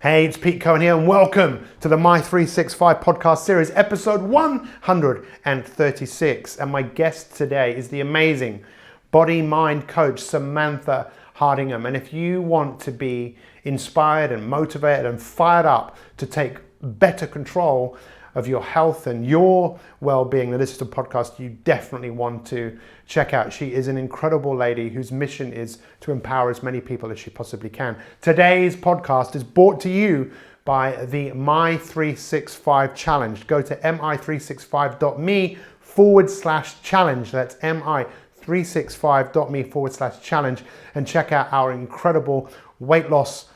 Hey, it's Pete Cohen here, and welcome to the My 365 podcast series, episode 136. And my guest today is the amazing body-mind coach, Samantha Hardingham. And if you want to be inspired and motivated and fired up to take better control of your health and your well-being, then this is a podcast you definitely want to check out. She is an incredible lady whose mission is to empower as many people as she possibly can. Today's podcast is brought to you by the My365 Challenge. Go to mi365.me/challenge. That's mi365.me/challenge and check out our incredible weight loss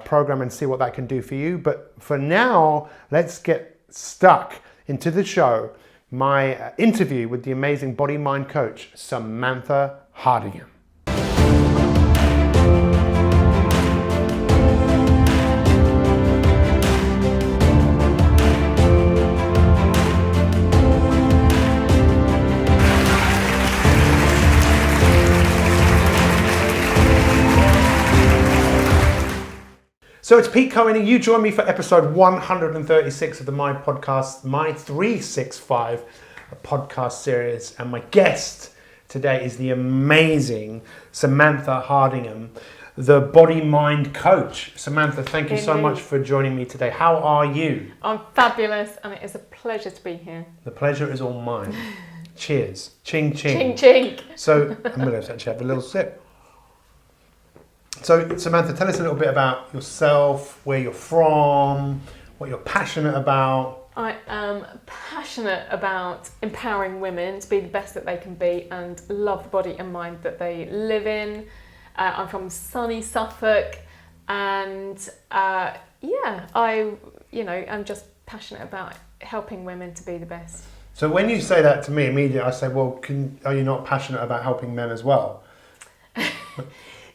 program and see what that can do for you. But for now, let's get stuck into the show, my interview with the amazing body-mind coach, Samantha Hardingham. So it's Pete Cohen, and you join me for episode 136 of the My 365 podcast series. And my guest today is the amazing Samantha Hardingham, the body-mind coach. Samantha, thank you so much for joining me today. How are you? I'm fabulous, and it is a pleasure to be here. The pleasure is all mine. Cheers. Ching, ching. Ching, ching. So I'm going to actually have a little sip. So Samantha, tell us a little bit about yourself, where you're from, what you're passionate about. I am passionate about empowering women to be the best that they can be and love the body and mind that they live in. I'm from sunny Suffolk, and I'm just passionate about helping women to be the best. So when you say that to me, immediately I say, well, are you not passionate about helping men as well?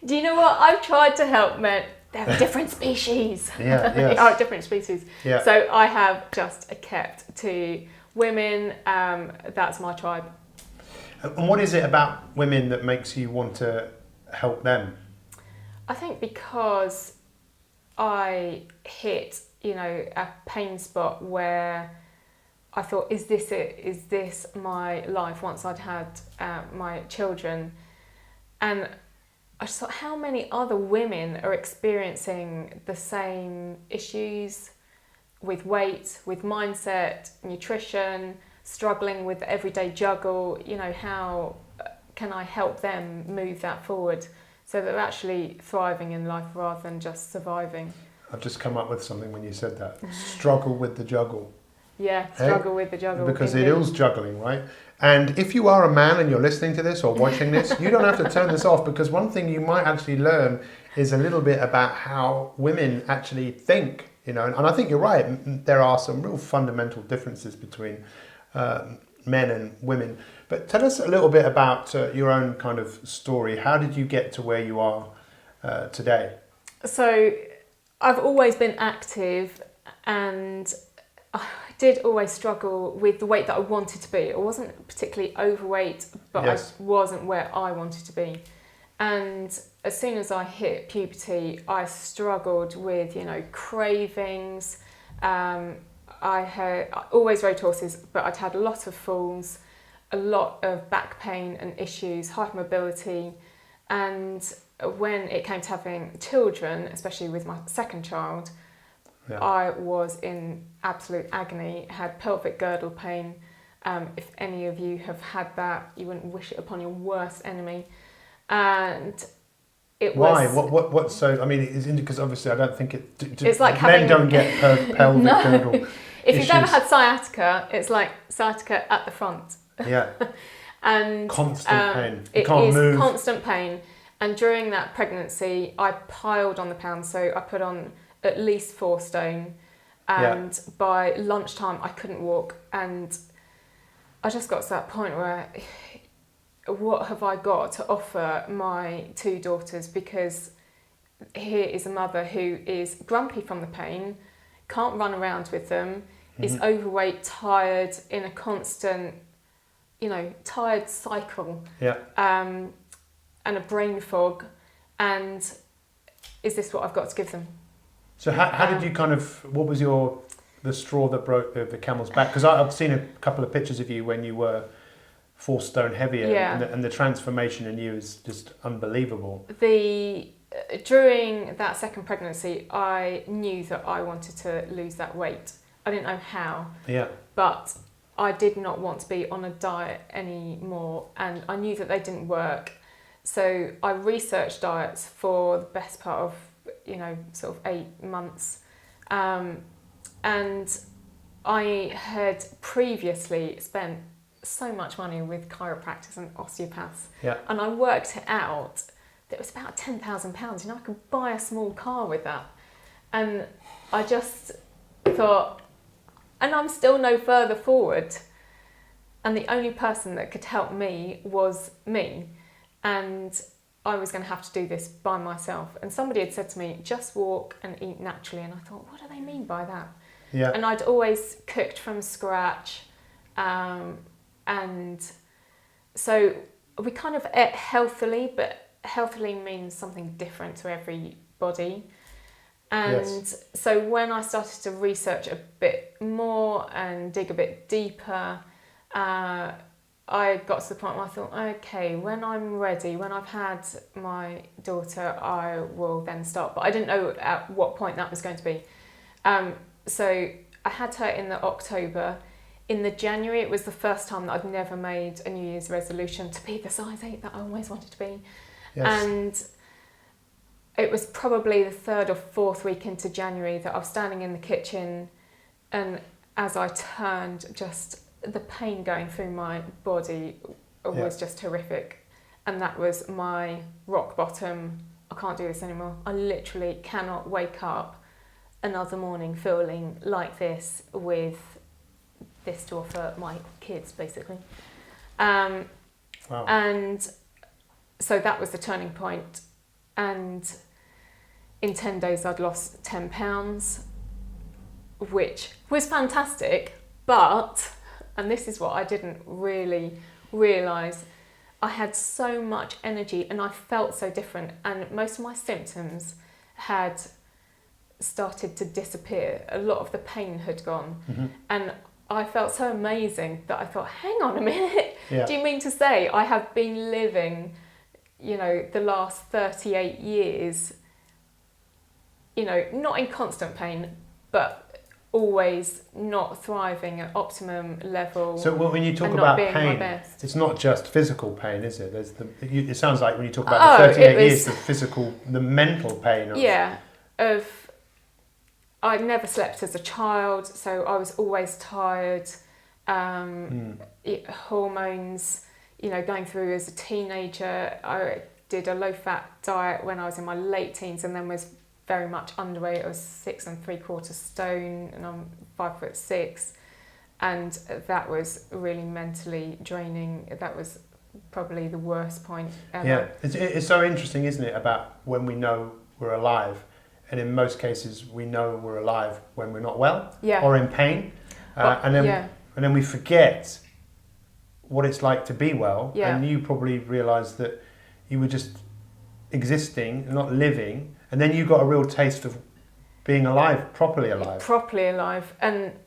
Do you know what? I've tried to help men. They're different species. Yeah, They yes. are different species. Yeah. So I have just kept to women. That's my tribe. And what is it about women that makes you want to help them? I think because I hit, a pain spot where I thought, is this it? Is this my life once I'd had my children? And I just thought, how many other women are experiencing the same issues with weight, with mindset, nutrition, struggling with the everyday juggle? How can I help them move that forward so that they're actually thriving in life rather than just surviving? I've just come up with something when you said that. Struggle with the juggle. Yeah, struggle with the juggle. Because it is juggling, right? And if you are a man and you're listening to this or watching this, you don't have to turn this off, because one thing you might actually learn is a little bit about how women actually think, and I think you're right. There are some real fundamental differences between men and women. But tell us a little bit about your own kind of story. How did you get to where you are today? So I've always been active, and I did always struggle with the weight that I wanted to be. I wasn't particularly overweight, but Yes. I wasn't where I wanted to be. And as soon as I hit puberty, I struggled with, cravings. I always rode horses, but I'd had a lot of falls, a lot of back pain and issues, hypermobility. And when it came to having children, especially with my second child, Yeah. I was in absolute agony, had pelvic girdle pain. If any of you have had that, you wouldn't wish it upon your worst enemy. And it Why? was... What? So, I mean, it's because obviously I don't think It's like men having... don't get pelvic No. girdle If you've ever issues. had sciatica, it's like sciatica at the front. Yeah. And Constant pain. You it can't is move. constant pain. And during that pregnancy, I piled on the pounds. So I put on at least 4 stone. And by lunchtime, I couldn't walk. And I just got to that point where, what have I got to offer my 2 daughters? Because here is a mother who is grumpy from the pain, can't run around with them, is overweight, tired, in a constant, tired cycle. Yeah. And a brain fog, and is this what I've got to give them? So how did you what was the straw that broke the camel's back? Because I've seen a couple of pictures of you when you were 4 stone heavier, Yeah. and the transformation in you is just unbelievable. During that second pregnancy, I knew that I wanted to lose that weight. I didn't know how, Yeah. but I did not want to be on a diet anymore, and I knew that they didn't work. So I researched diets for the best part of, sort of 8 months. And I had previously spent so much money with chiropractors and osteopaths. Yeah. And I worked it out that it was about £10,000. I could buy a small car with that. And I just thought, and I'm still no further forward. And the only person that could help me was me. And I was going to have to do this by myself. And somebody had said to me, just walk and eat naturally. And I thought, what do they mean by that? Yeah. And I'd always cooked from scratch. And so we kind of ate healthily, but healthily means something different to everybody. And Yes. so when I started to research a bit more and dig a bit deeper, I got to the point where I thought, okay, when I'm ready, when I've had my daughter, I will then start. But I didn't know at what point that was going to be. So I had her in the October. In the January, it was the first time that I'd never made a New Year's resolution to be the size 8 that I always wanted to be. Yes. And it was probably the 3rd or 4th week into January that I was standing in the kitchen, and as I turned, just the pain going through my body was just horrific. And that was my rock bottom. I can't do this anymore. I literally cannot wake up another morning feeling like this with this to offer my kids, basically. Wow. And so that was the turning point. And in 10 days, I'd lost 10 pounds, which was fantastic. But, and this is what I didn't really realise, I had so much energy and I felt so different. And most of my symptoms had started to disappear. A lot of the pain had gone. Mm-hmm. And I felt so amazing that I thought, hang on a minute, Yeah. do you mean to say I have been living, the last 38 years, not in constant pain, but always not thriving at optimum level. So when you talk and not about being my pain, best. it's not just physical pain, is it? It sounds like when you talk about the 38 years, the mental pain. I never slept as a child, so I was always tired. Hormones, going through as a teenager. I did a low-fat diet when I was in my late teens, and then was very much underweight. I was 6 3/4 stone, and I'm 5'6", and that was really mentally draining. That was probably the worst point ever. Yeah, it's so interesting, isn't it, about when we know we're alive. And in most cases, we know we're alive when we're not well or in pain. And then we forget what it's like to be well. Yeah. And you probably realised that you were just existing, not living. And then you got a real taste of being alive, properly alive. Properly alive. And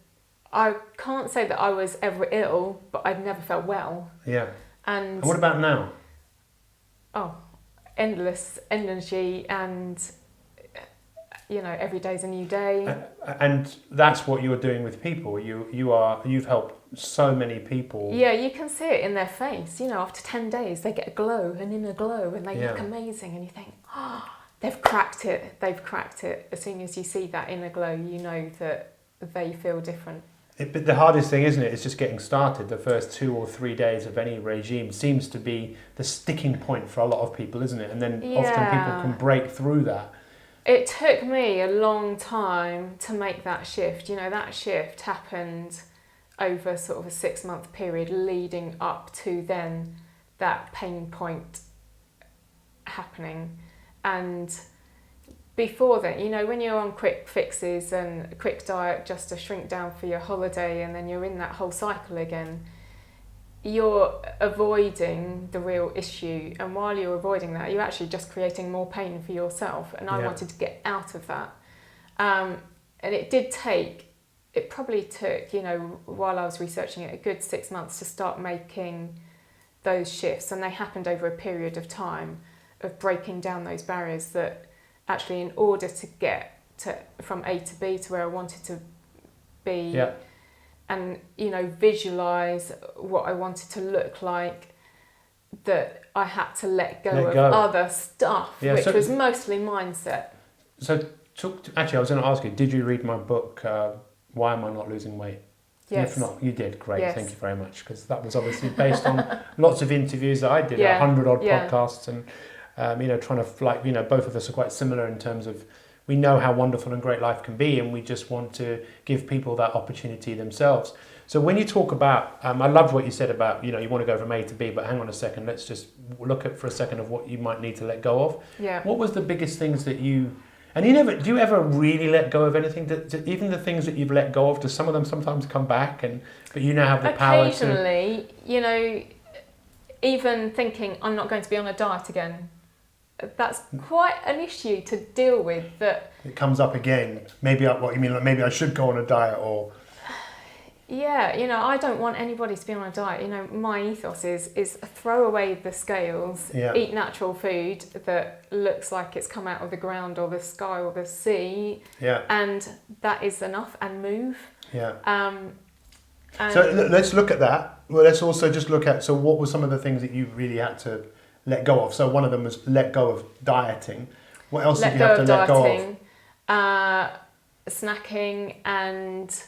I can't say that I was ever ill, but I'd never felt well. Yeah. And what about now? Oh, endless energy, and every day's a new day. And that's what you're doing with people. You've helped so many people. Yeah, you can see it in their face. After 10 days, they get a glow, and in a glow, and they look amazing, and you think, they've cracked it. They've cracked it. As soon as you see that inner glow, you know that they feel different. But the hardest thing, isn't it, is just getting started. The first 2 or 3 days of any regime seems to be the sticking point for a lot of people, isn't it? And then often people can break through that. It took me a long time to make that shift. That shift happened over sort of a 6-month period leading up to then that pain point happening. And before then, when you're on quick fixes and a quick diet just to shrink down for your holiday, and then you're in that whole cycle again, you're avoiding the real issue. And while you're avoiding that, you're actually just creating more pain for yourself. And I wanted to get out of that. And it probably took, while I was researching it, a good 6 months to start making those shifts. And they happened over a period of time of breaking down those barriers that actually, in order to get from A to B to where I wanted to be, and, visualize what I wanted to look like, that I had to let go of other stuff, which was mostly mindset. So, actually, I was going to ask you, did you read my book, Why Am I Not Losing Weight? Yes. If not, you did. Great, yes. Thank you very much, because that was obviously based on lots of interviews that I did, 100 odd podcasts, and trying to both of us are quite similar in terms of we know how wonderful and great life can be, and we just want to give people that opportunity themselves. So when you talk about, I loved what you said about, you want to go from A to B, but hang on a second, let's just look at for a second of what you might need to let go of. Yeah. What was the biggest things that do you ever really let go of anything? Even the things that you've let go of, do some of them sometimes come back, but you now have the power to... Occasionally, even thinking I'm not going to be on a diet again, that's quite an issue to deal with. That it comes up again. Maybe maybe I should go on a diet, or... Yeah, I don't want anybody to be on a diet. My ethos is throw away the scales, eat natural food that looks like it's come out of the ground or the sky or the sea, and that is enough, and move. So let's look at that. Well, let's also just look at, so what were some of the things that you really had to let go of? So one of them was let go of dieting. What else did you have to let go of? Snacking, and...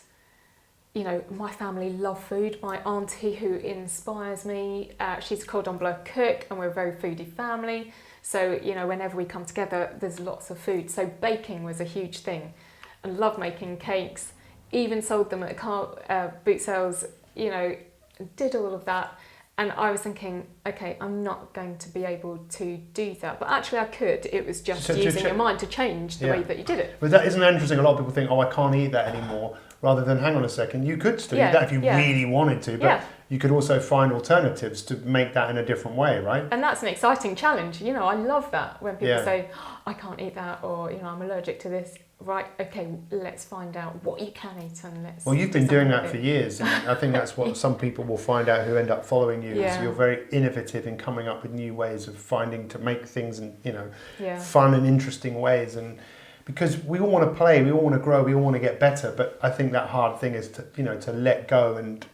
my family love food. My auntie, who inspires me, she's a cordon bleu cook, and we're a very foodie family. So, whenever we come together, there's lots of food. So baking was a huge thing. I love making cakes, even sold them at boot sales, did all of that. And I was thinking, okay, I'm not going to be able to do that. But actually I could. It was just using your mind to change the way that you did it. But isn't that interesting? A lot of people think, I can't eat that anymore. Rather than, hang on a second, you could still eat that if you really wanted to. But you could also find alternatives to make that in a different way, right? And that's an exciting challenge. I love that when people say, I can't eat that, or, I'm allergic to this. Right, okay, let's find out what you can eat, and let's... Well, you've been doing that for years, and I think that's what some people will find out who end up following you, is you're very innovative in coming up with new ways of to make things in, fun and interesting ways, and because we all want to play, we all want to grow, we all want to get better, but I think that hard thing is to let go, and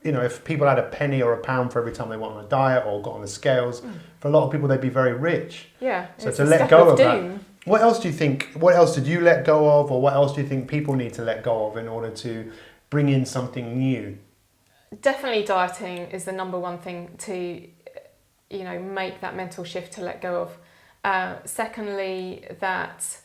if people had a penny or a pound for every time they went on a diet or got on the scales, for a lot of people they'd be very rich. Yeah, so to let go of that. What else do you think? What else did you let go of, or what else do you think people need to let go of in order to bring in something new? Definitely, dieting is the number one thing to, make that mental shift to let go of. Secondly, that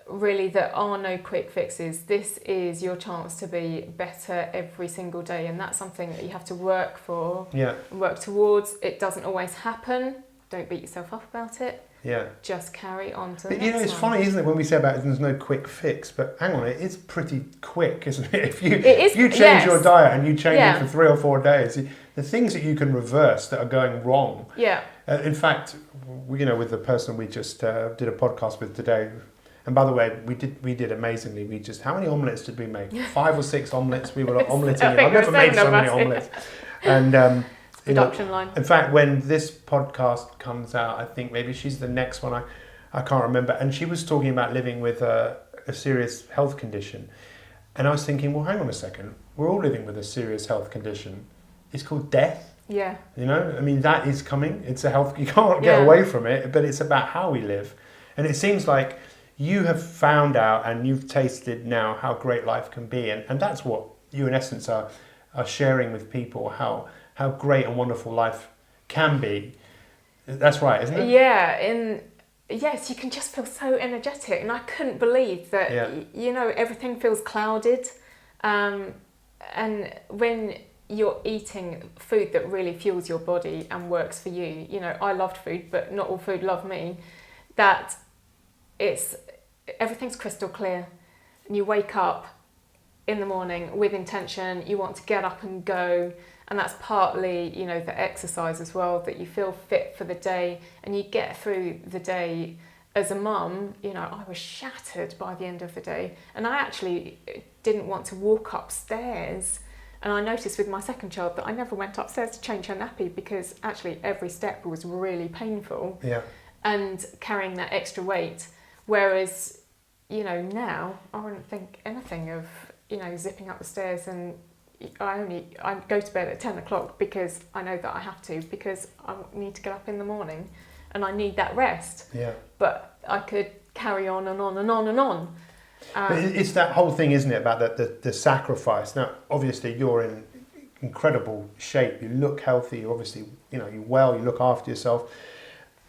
really there are no quick fixes. This is your chance to be better every single day, and that's something that you have to work for, work towards. It doesn't always happen. Don't beat yourself up about it. Yeah. Just carry on to the next it's one. funny, isn't it, when we say about there's no quick fix, but hang on, it is pretty quick, isn't it? If you change your diet and you change it for 3 or 4 days, the things that you can reverse that are going wrong. Yeah. In fact, with the person we just did a podcast with today, and by the way, we did amazingly. How many omelettes did we make? 5 or 6 omelettes. We were omeletting. I've never made so many omelettes. And production line. In fact, when this podcast comes out, I think maybe she's the next one. I can't remember. And she was talking about living with a serious health condition. And I was thinking, well, hang on a second. We're all living with a serious health condition. It's called death. Yeah. That is coming. It's a health, you can't get away from it, but it's about how we live. And it seems like you have found out and you've tasted now how great life can be. And that's what you, in essence, are sharing with people, how great and wonderful life can be. That's right, isn't it? Yeah, yes, you can just feel so energetic, and I couldn't believe that, everything feels clouded. And when you're eating food that really fuels your body and works for you, I loved food, but not all food loved me, that everything's crystal clear, and you wake up in the morning with intention, you want to get up and go. And that's partly, the exercise as well, that you feel fit for the day and you get through the day as a mum, I was shattered by the end of the day, and I actually didn't want to walk upstairs. And I noticed with my second child that I never went upstairs to change her nappy because actually every step was really painful. Yeah. And carrying that extra weight. Whereas, now I wouldn't think anything of, zipping up the stairs, and I go to bed at 10 o'clock because I know that I have to, because I need to get up in the morning and I need that rest. Yeah. But I could carry on and on and on and on. But it's that whole thing, isn't it, about the sacrifice. Now, obviously, you're in incredible shape. You look healthy. You obviously, you're well. You look after yourself.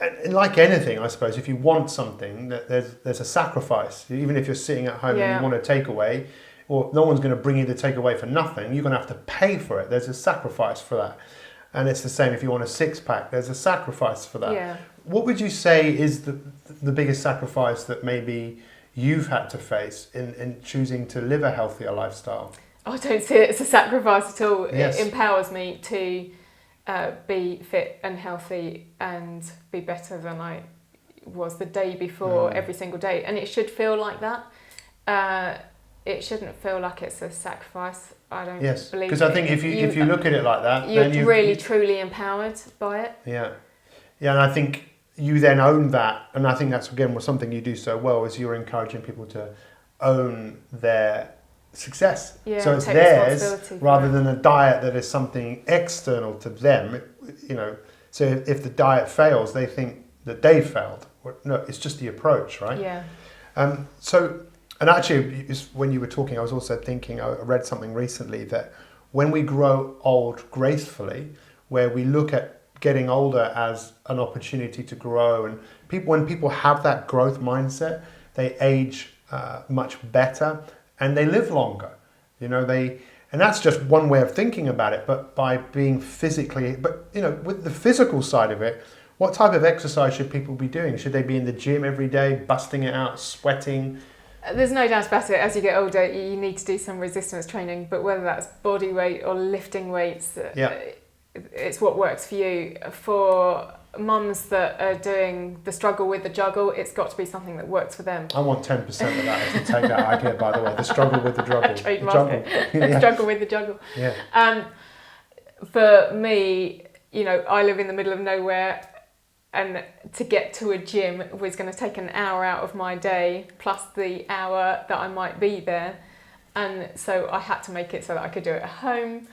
And like anything, I suppose, if you want something, there's a sacrifice. Even if you're sitting at home and you want a takeaway, or no one's going to bring you the takeaway for nothing, you're going to have to pay for it. There's a sacrifice for that. And it's the same if you want a six-pack. There's a sacrifice for that. Yeah. What would you say is the biggest sacrifice that maybe you've had to face in choosing to live a healthier lifestyle? I don't see it as a sacrifice at all. Yes. It empowers me to be fit and healthy and be better than I was the day before every single day. And it should feel like that. It shouldn't feel like it's a sacrifice. I don't believe. Because I think if you look at it like that, you're then really truly empowered by it. Yeah, and I think you then own that, and I think that's again something you do so well, is you're encouraging people to own their success. Yeah, so it's take theirs rather than a diet that is something external to them. So if the diet fails, they think that they failed. No, it's just the approach, right? Yeah. And actually, when you were talking, I was also thinking, I read something recently that when we grow old gracefully, where we look at getting older as an opportunity to grow, and when people have that growth mindset, they age much better and they live longer. And that's just one way of thinking about it. But by being physically, with the physical side of it, what type of exercise should people be doing? Should they be in the gym every day, busting it out, sweating? There's no doubt about it. As you get older, you need to do some resistance training, but whether that's body weight or lifting weights, it's what works for you. For mums that are doing the struggle with the juggle, it's got to be something that works for them. I want 10% of that if you take that idea, by the way. The struggle with the juggle. Struggle with the juggle. Yeah. For me, I live in the middle of nowhere, and to get to a gym was going to take an hour out of my day, plus the hour that I might be there. And so I had to make it so that I could do it at home.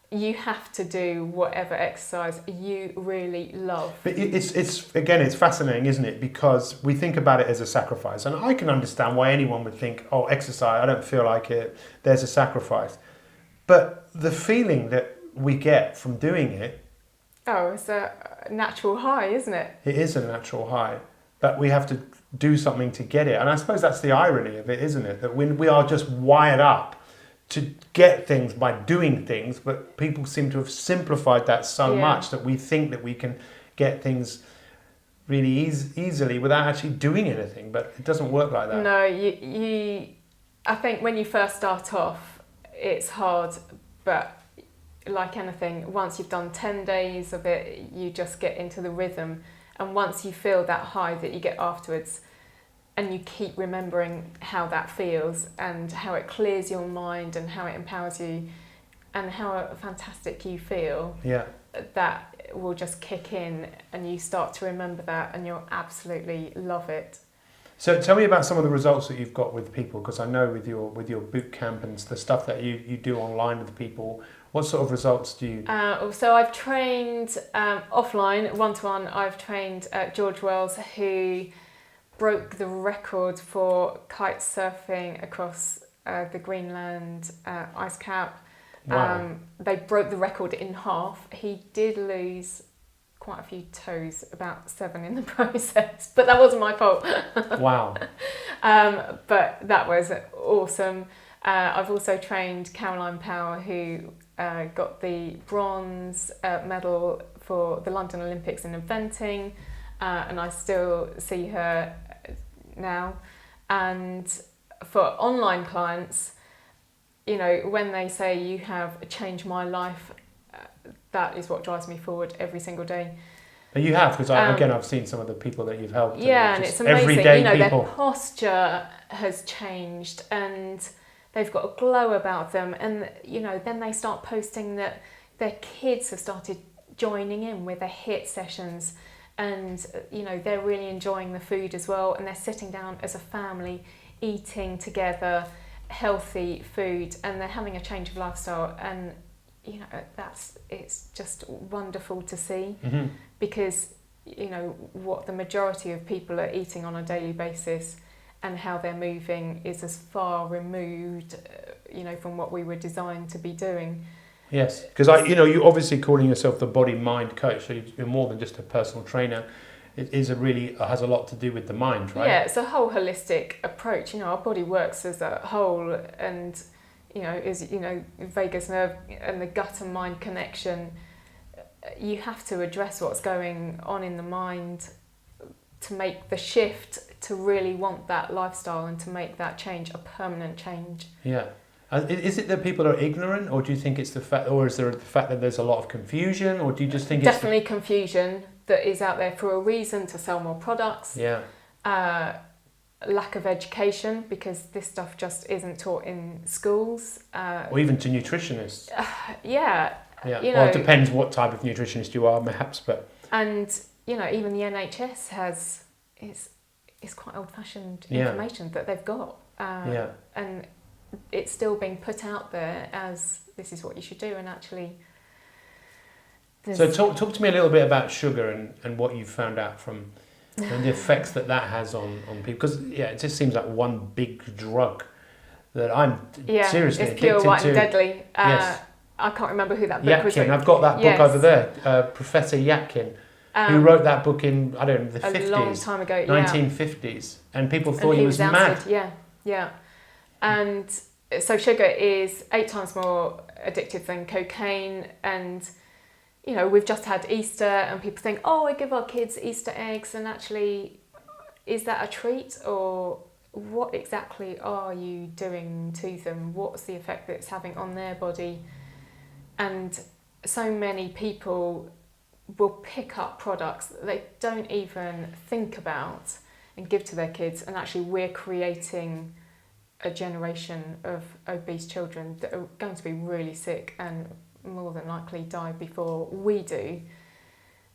You have to do whatever exercise you really love. But it's fascinating, isn't it? Because we think about it as a sacrifice. And I can understand why anyone would think, oh, exercise, I don't feel like it, there's a sacrifice. But the feeling that we get from doing it, it's a natural high, isn't it? It is a natural high, but we have to do something to get it. And I suppose that's the irony of it, isn't it? That when we are just wired up to get things by doing things, but people seem to have simplified that so much that we think that we can get things really easily without actually doing anything, but it doesn't work like that. No, I think when you first start off, it's hard, but like anything, once you've done 10 days of it, you just get into the rhythm. And once you feel that high that you get afterwards, and you keep remembering how that feels and how it clears your mind and how it empowers you and how fantastic you feel, that will just kick in and you start to remember that and you'll absolutely love it. So tell me about some of the results that you've got with people, because I know with your boot camp and the stuff that you do online with people, what sort of results do you... So I've trained offline, one-to-one. I've trained George Wells, who broke the record for kite surfing across the Greenland ice cap. Wow. They broke the record in half. He did lose quite a few toes, about 7 in the process, but that wasn't my fault. Wow. But that was awesome. I've also trained Caroline Power, who got the bronze medal for the London Olympics in eventing, and I still see her now. And for online clients, when they say you have changed my life, that is what drives me forward every single day. You have, because again, I've seen some of the people that you've helped. Yeah, and it's amazing. Everyday you know, people. Their posture has changed, and they've got a glow about them. And you know, then they start posting that their kids have started joining in with their HIIT sessions, and you know, they're really enjoying the food as well. And they're sitting down as a family, eating together, healthy food, and they're having a change of lifestyle. And you know, it's just wonderful to see, because you know what the majority of people are eating on a daily basis and how they're moving is as far removed, you know, from what we were designed to be doing. Yes, because you're obviously calling yourself the body mind coach, so you're more than just a personal trainer. It has a lot to do with the mind, right? Yeah, it's a whole holistic approach. You know, our body works as a whole, and vagus nerve and the gut and mind connection. You have to address what's going on in the mind to make the shift to really want that lifestyle and to make that change a permanent change. Yeah. Is it that people are ignorant, or do you think it's the fact, or is there the fact that there's a lot of confusion, or do you just think definitely confusion that is out there for a reason to sell more products? Yeah. Lack of education, because this stuff just isn't taught in schools. Or even to nutritionists. Yeah. Yeah. You Well, know, it depends what type of nutritionist you are, perhaps, but. And you know, even the NHS it's quite old-fashioned information that they've got. And it's still being put out there as this is what you should do, and actually. So talk to me a little bit about sugar and what you've found out from. And the effects that has on people, because it just seems like one big drug that I'm seriously it's pure, addicted white to. and deadly. Yes. I can't remember who that book was. Yatkin, I've got that book over there. Professor Yatkin, who wrote that book in the 50s, a long time ago, 1950s, and people thought he was mad. Yeah. And so sugar is 8 times more addictive than cocaine, and you know, we've just had Easter and people think, oh, I give our kids Easter eggs, and actually, is that a treat, or what exactly are you doing to them? What's the effect that it's having on their body? And so many people will pick up products that they don't even think about and give to their kids, and actually we're creating a generation of obese children that are going to be really sick and more than likely die before we do.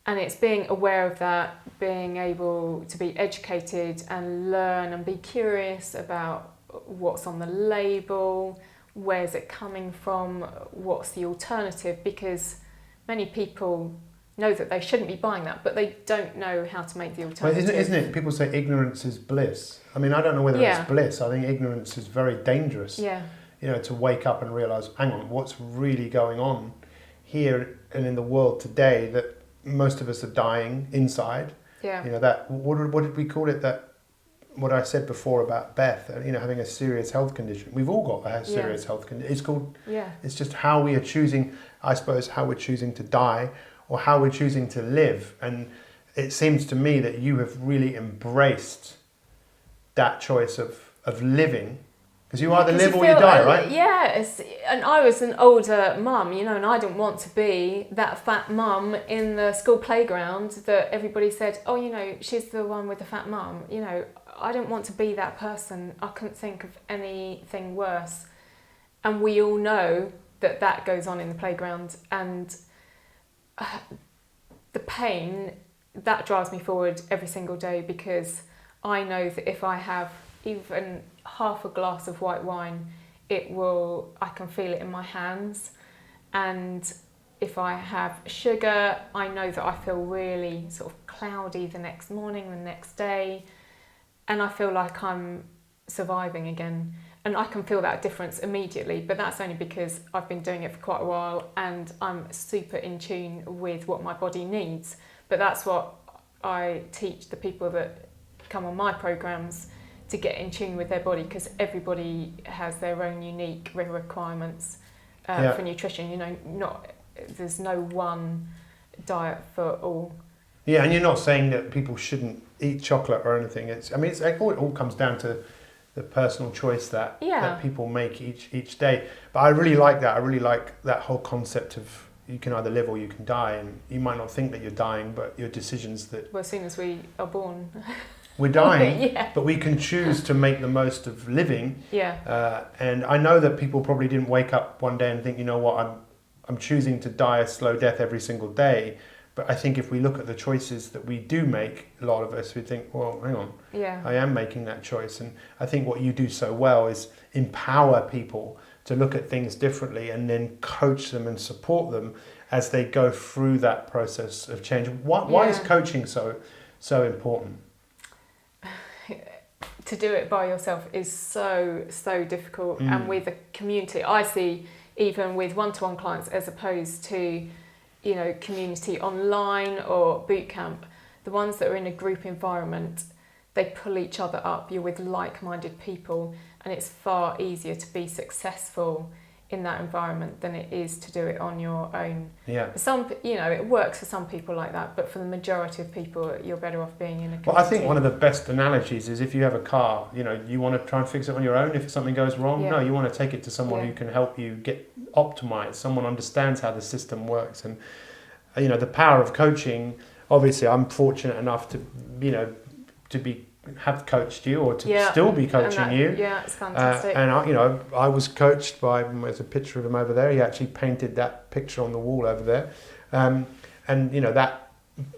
And it's being aware of that, being able to be educated and learn and be curious about what's on the label, where's it coming from, what's the alternative, because many people know that they shouldn't be buying that, but they don't know how to make the alternative. Well, isn't it? People say ignorance is bliss. I mean, I don't know whether it's bliss. I think ignorance is very dangerous. Yeah. You know, to wake up and realise, hang on, what's really going on here and in the world today, that most of us are dying inside. Yeah. You know, that, what did we call it? That, what I said before about Beth, you know, having a serious health condition. We've all got a serious health condition. It's called, it's just how we are choosing, I suppose, how we're choosing to die or how we're choosing to live. And it seems to me that you have really embraced that choice of living. Because you either live or you die, right? Yes, and I was an older mum, you know, and I didn't want to be that fat mum in the school playground that everybody said, oh, you know, she's the one with the fat mum. You know, I didn't want to be that person. I couldn't think of anything worse. And we all know that goes on in the playground, and the pain, that drives me forward every single day, because I know that if I have even half a glass of white wine, I can feel it in my hands. And if I have sugar, I know that I feel really sort of cloudy the next morning, the next day, and I feel like I'm surviving again. And I can feel that difference immediately, but that's only because I've been doing it for quite a while and I'm super in tune with what my body needs. But that's what I teach the people that come on my programs, to get in tune with their body, because everybody has their own unique requirements for nutrition. You know, there's no one diet for all. Yeah, and you're not saying that people shouldn't eat chocolate or anything. It all comes down to the personal choice that people make each day. But I really like that. I really like that whole concept of, you can either live or you can die, and you might not think that you're dying, but your decisions that Well, as soon as we are born. we're dying, Yeah. but we can choose to make the most of living. Yeah. And I know that people probably didn't wake up one day and think, you know what, I'm choosing to die a slow death every single day. But I think if we look at the choices that we do make, a lot of us, we think, well, hang on, Yeah. I am making that choice. And I think what you do so well is empower people to look at things differently and then coach them and support them as they go through that process of change. Why is coaching so important? To do it by yourself is so difficult, and with a community, I see, even with one-to-one clients as opposed to, you know, community online or boot camp, the ones that are in a group environment, they pull each other up. You're with like-minded people, and it's far easier to be successful in that environment than it is to do it on your own. Yeah. Some, you know, it works for some people like that, but for the majority of people, you're better off being in a community. Well, I think one of the best analogies is if you have a car, you know, you want to try and fix it on your own if something goes wrong. Yeah. No, you want to take it to someone who can help you get optimized, someone understands how the system works. And, you know, the power of coaching, obviously I'm fortunate enough to, you know, have coached you or to still be coaching you. Yeah, it's fantastic. And I was coached by, there's a picture of him over there. He actually painted that picture on the wall over there. And you know, that,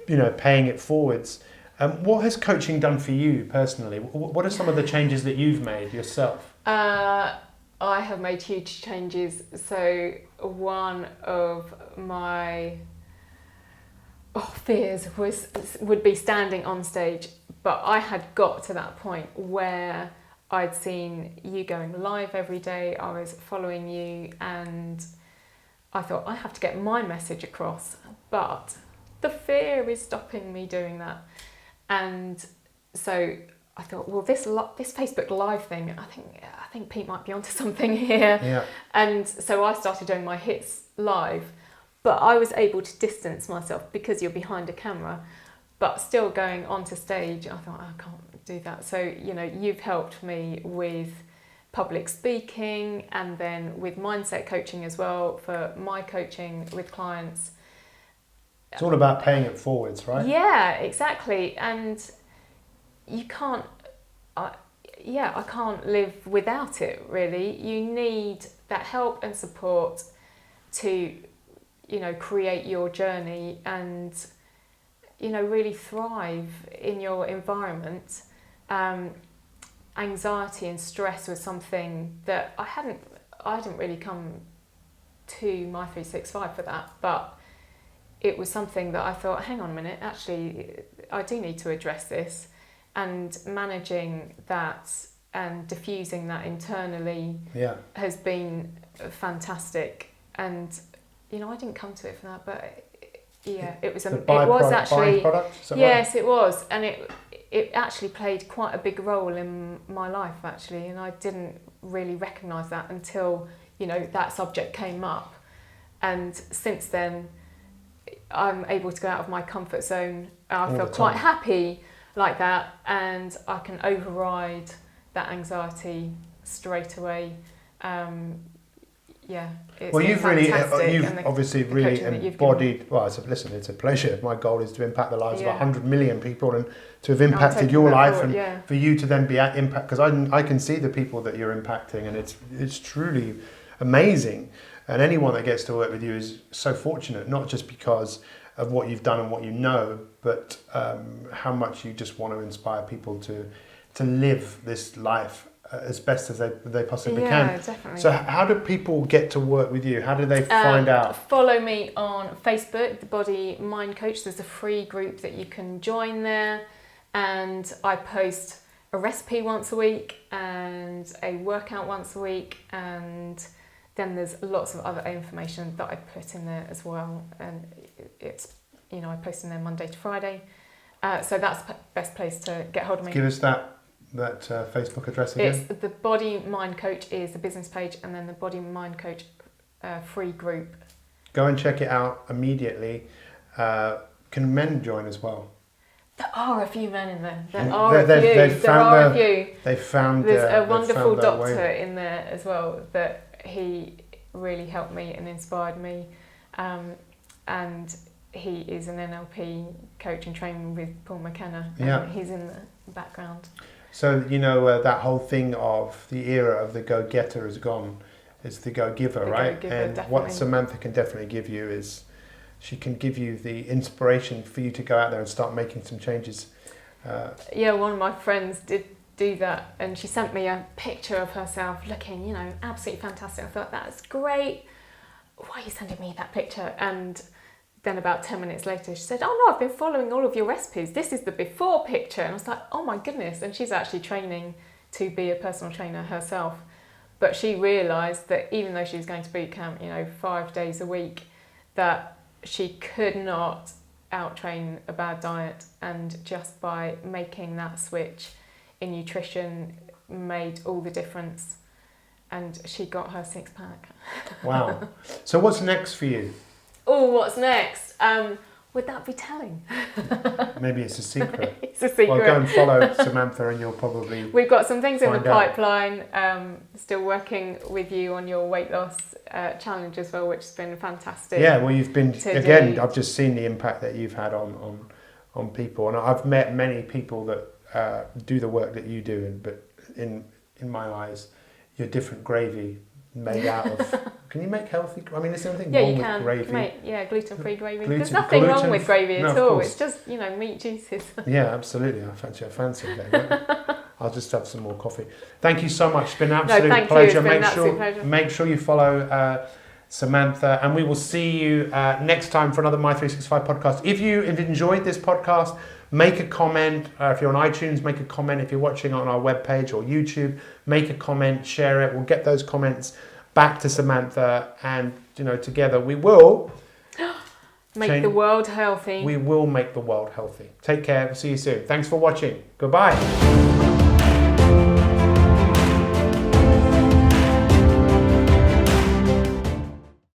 you know, paying it forwards. What has coaching done for you personally? What are some of the changes that you've made yourself? I have made huge changes. So one of my fears would be standing on stage. But I had got to that point where I'd seen you going live every day, I was following you, and I thought, I have to get my message across. But the fear is stopping me doing that. And so I thought, well, this Facebook Live thing, I think Pete might be onto something here. Yeah. And so I started doing my hits live, but I was able to distance myself because you're behind a camera. But still going onto stage, I thought, I can't do that. So, you know, you've helped me with public speaking and then with mindset coaching as well for my coaching with clients. It's all about paying it forwards, right? Yeah, exactly. And you can't, I can't live without it, really. You need that help and support to, you know, create your journey and, you know, really thrive in your environment. Anxiety and stress was something that I didn't really come to My 365 for that, but it was something that I thought, hang on a minute, actually, I do need to address this. And managing that and diffusing that internally has been fantastic. And, you know, I didn't come to it for that, but it was actually byproduct? Yes, it was, and it actually played quite a big role in my life actually, and I didn't really recognise that until, you know, that subject came up. And since then, I'm able to go out of my comfort zone. I feel quite happy like that, and I can override that anxiety straight away. Well, you've obviously really embodied. Well, it's a pleasure. My goal is to impact the lives of 100 million people, and to have impacted your life, and for you to then be at impact. Because I can see the people that you're impacting, and it's truly amazing. And anyone that gets to work with you is so fortunate, not just because of what you've done and what you know, but how much you just want to inspire people to live this life as best as they possibly can. Yeah, definitely. So how do people get to work with you? How do they find out? Follow me on Facebook, The Body Mind Coach. There's a free group that you can join there. And I post a recipe once a week and a workout once a week. And then there's lots of other information that I put in there as well. And it's, you know, I post in there Monday to Friday. So that's the best place to get hold of me. Give us that Facebook address again. It's The Body Mind Coach is the business page, and then The Body Mind Coach free group. Go and check it out immediately. Can men join as well? There are a few men in there. There are a few. There's a wonderful doctor in there as well that he really helped me and inspired me. And he is an NLP coach and training with Paul McKenna. Yeah. He's in the background. So, that whole thing of the era of the go-getter is gone. It's the go-giver, right? Go-giver, and definitely. what Samantha can definitely give you is she can give you the inspiration for you to go out there and start making some changes. One of my friends did do that, and she sent me a picture of herself looking, absolutely fantastic. I thought, that's great. Why are you sending me that picture? And then about 10 minutes later, she said, oh no, I've been following all of your recipes. This is the before picture. And I was like, oh my goodness. And she's actually training to be a personal trainer herself. But she realised that even though she was going to boot camp, 5 days a week, that she could not out-train a bad diet. And just by making that switch in nutrition made all the difference. And she got her 6-pack. Wow. So what's next for you? Oh, what's next? Would that be telling? Maybe it's a secret. It's a secret. Well, go and follow Samantha and you'll probably... We've got some things in the find out. pipeline. Still working with you on your weight loss challenge as well, which has been fantastic. Yeah, well, you've been... to Again, do. I've just seen the impact that you've had on people. And I've met many people that do the work that you do. But in my eyes, you're different gravy made out of... Can you make healthy... I mean, is there anything Yeah, wrong you with can gravy? make gluten-free gravy. There's nothing wrong with gravy at all. It's just meat juices. Yeah, absolutely. I fancy that. I'll just have some more coffee. Thank you so much. It's been an absolute thank you. pleasure. It's been an absolute pleasure. Make sure you follow Samantha, and we will see you next time for another My 365 podcast. If you have enjoyed this podcast, make a comment. If you're on iTunes, make a comment. If you're watching on our webpage or YouTube, make a comment, share it. We'll get those comments back to Samantha, and together we will Make the world healthy. We will make the world healthy. Take care. See you soon. Thanks for watching. Goodbye.